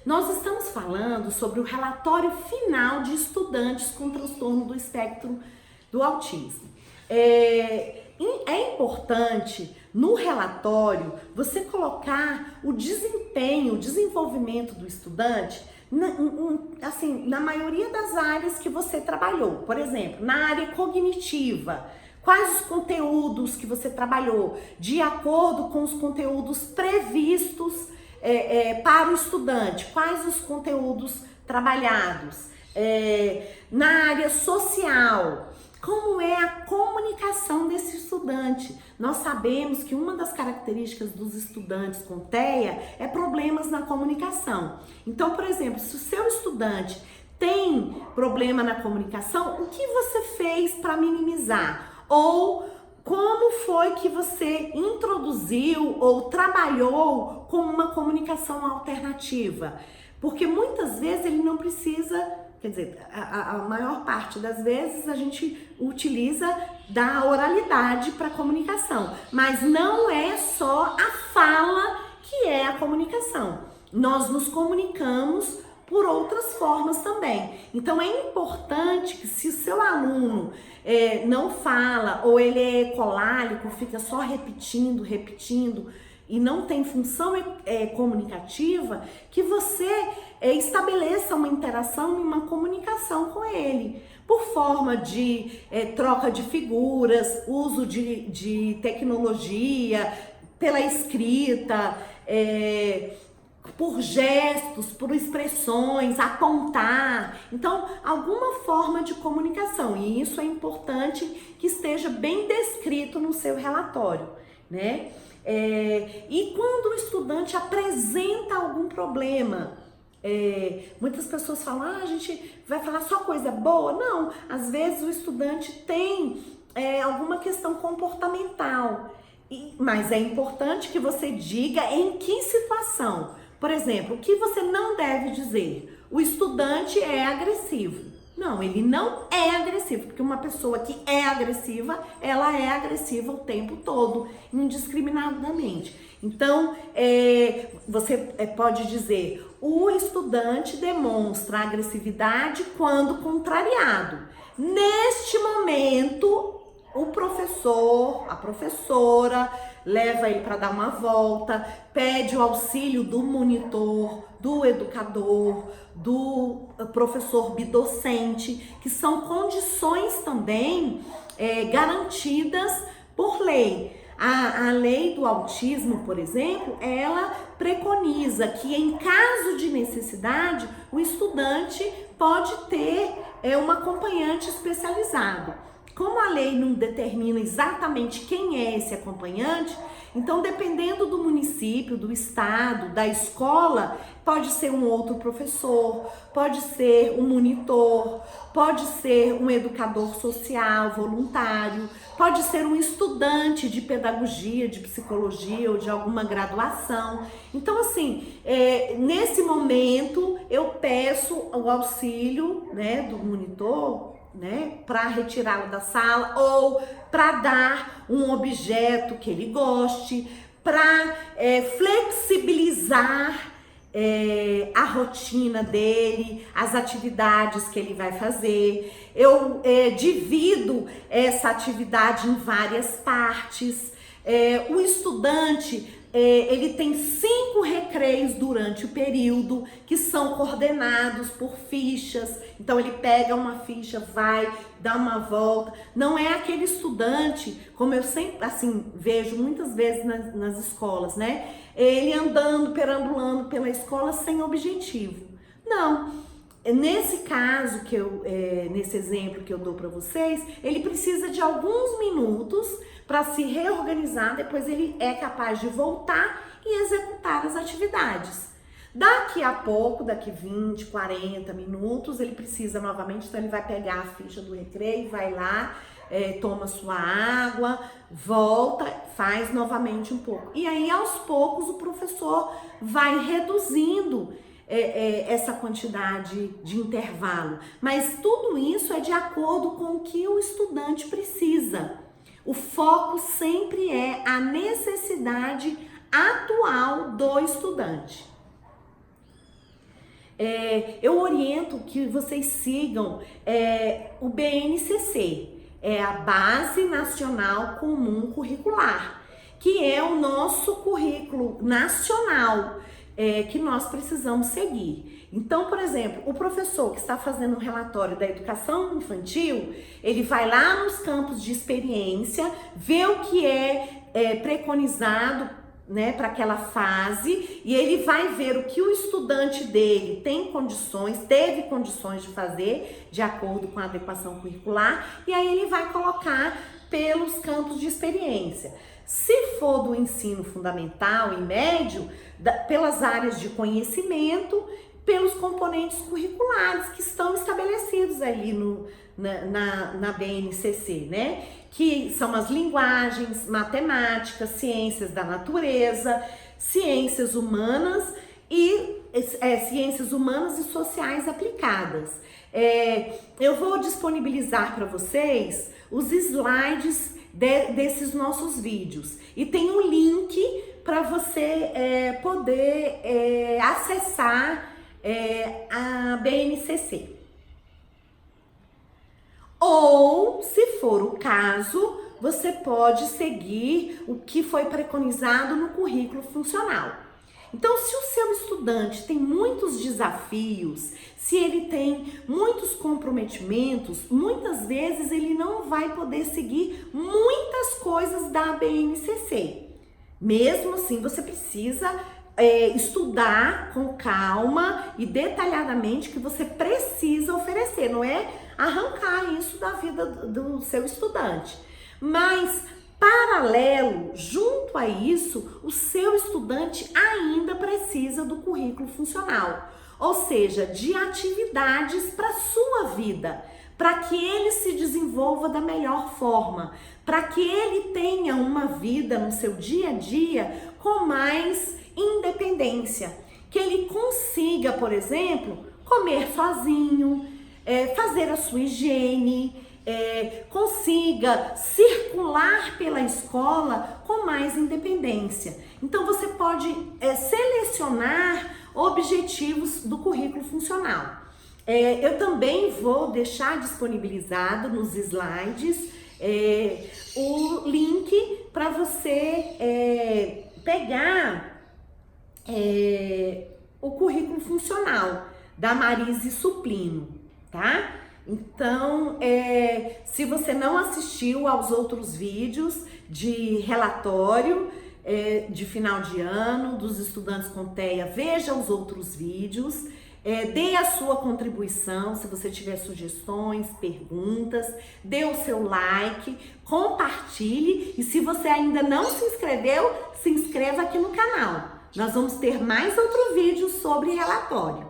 Nós estamos falando sobre o relatório final de estudantes com transtorno do espectro do autismo. É importante no relatório você colocar o desempenho, o desenvolvimento do estudante na maioria das áreas que você trabalhou. Por exemplo, na área cognitiva, quais os conteúdos que você trabalhou de acordo com os conteúdos previstos para o estudante, quais os conteúdos trabalhados. Na área social, como é a comunicação desse estudante? Nós sabemos que uma das características dos estudantes com TEA é problemas na comunicação. Então, por exemplo, se o seu estudante tem problema na comunicação, o que você fez para minimizar? Ou como foi que você introduziu ou trabalhou com uma comunicação alternativa? Porque muitas vezes ele não precisa, quer dizer, a maior parte das vezes a gente utiliza da oralidade para comunicação, mas não é só a fala que é a comunicação. Nós nos comunicamos por outras formas também. Então é importante que, se o seu aluno não fala ou ele é ecolálico, fica só repetindo e não tem função comunicativa, que você estabeleça uma interação e uma comunicação com ele, por forma de troca de figuras, uso de tecnologia, pela escrita, por gestos, por expressões, apontar. Então, alguma forma de comunicação, e isso é importante que esteja bem descrito no seu relatório, né? E quando o estudante apresenta algum problema, muitas pessoas falam, a gente vai falar só coisa boa. Não, às vezes o estudante tem alguma questão comportamental, mas é importante que você diga em que situação. Por exemplo, o que você não deve dizer? O estudante é agressivo. Não, ele não é agressivo, porque uma pessoa que é agressiva, ela é agressiva o tempo todo, indiscriminadamente. Então, você pode dizer, o estudante demonstra agressividade quando contrariado. Neste momento, o professor, a professora, leva ele para dar uma volta, pede o auxílio do monitor, do educador, do professor bidocente, que são condições também garantidas por lei. A lei do autismo, por exemplo, ela preconiza que, em caso de necessidade, o estudante pode ter um acompanhante especializado. Como a lei não determina exatamente quem é esse acompanhante, então, dependendo do município, do estado, da escola, pode ser um outro professor, pode ser um monitor, pode ser um educador social voluntário, pode ser um estudante de pedagogia, de psicologia ou de alguma graduação. Então, assim, nesse momento, eu peço o auxílio, né, do monitor, né, para retirá-lo da sala, ou para dar um objeto que ele goste, para flexibilizar a rotina dele, as atividades que ele vai fazer. Eu divido essa atividade em várias partes. O estudante ele tem 5 recreios durante o período, que são coordenados por fichas. Então ele pega uma ficha, vai, dá uma volta. Não é aquele estudante, como eu sempre assim vejo muitas vezes nas escolas, né? Ele andando, perambulando pela escola sem objetivo. Não. Nesse caso nesse exemplo que eu dou para vocês, ele precisa de alguns minutos para se reorganizar, depois ele é capaz de voltar e executar as atividades. Daqui a pouco, daqui 20, 40 minutos, ele precisa novamente, então ele vai pegar a ficha do recreio, vai lá, toma sua água, volta, faz novamente um pouco. E aí, aos poucos, o professor vai reduzindo essa quantidade de intervalo. Mas tudo isso é de acordo com o que o estudante precisa. O foco sempre é a necessidade atual do estudante. eu oriento que vocês sigam o BNCC, a Base Nacional Comum Curricular, que é o nosso currículo nacional que nós precisamos seguir. Então, por exemplo, o professor que está fazendo um relatório da educação infantil, ele vai lá nos campos de experiência, vê o que é preconizado, né, para aquela fase, e ele vai ver o que o estudante dele teve condições de fazer de acordo com a adequação curricular, e aí ele vai colocar pelos campos de experiência. Se for do ensino fundamental e médio, pelas áreas de conhecimento, pelos componentes curriculares que estão estabelecidos ali na BNCC, né? Que são as linguagens, matemática, ciências da natureza, ciências humanas e sociais aplicadas. Eu vou disponibilizar para vocês os slides desses nossos vídeos e tem um link para você poder acessar a BNCC. Ou, se for o caso, você pode seguir o que foi preconizado no currículo funcional. Então, se o seu estudante tem muitos desafios, se ele tem muitos comprometimentos, muitas vezes ele não vai poder seguir muitas coisas da BNCC. Mesmo assim, você precisa estudar com calma e detalhadamente o que você precisa oferecer, não é arrancar isso da vida do seu estudante. Mas, paralelo, junto a isso, o seu estudante ainda precisa do currículo funcional, ou seja, de atividades para a sua vida, para que ele se desenvolva da melhor forma, para que ele tenha uma vida no seu dia a dia com mais independência, que ele consiga, por exemplo, comer sozinho, fazer a sua higiene, consiga circular pela escola com mais independência. Então você pode selecionar objetivos do currículo funcional. Eu também vou deixar disponibilizado nos slides o link para você pegar o currículo funcional da Marise Suplino, tá? Então, se você não assistiu aos outros vídeos de relatório de final de ano dos estudantes com TEA, veja os outros vídeos, dê a sua contribuição, se você tiver sugestões, perguntas, dê o seu like, compartilhe e se você ainda não se inscreveu, se inscreva aqui no canal. Nós vamos ter mais outro vídeo sobre relatório.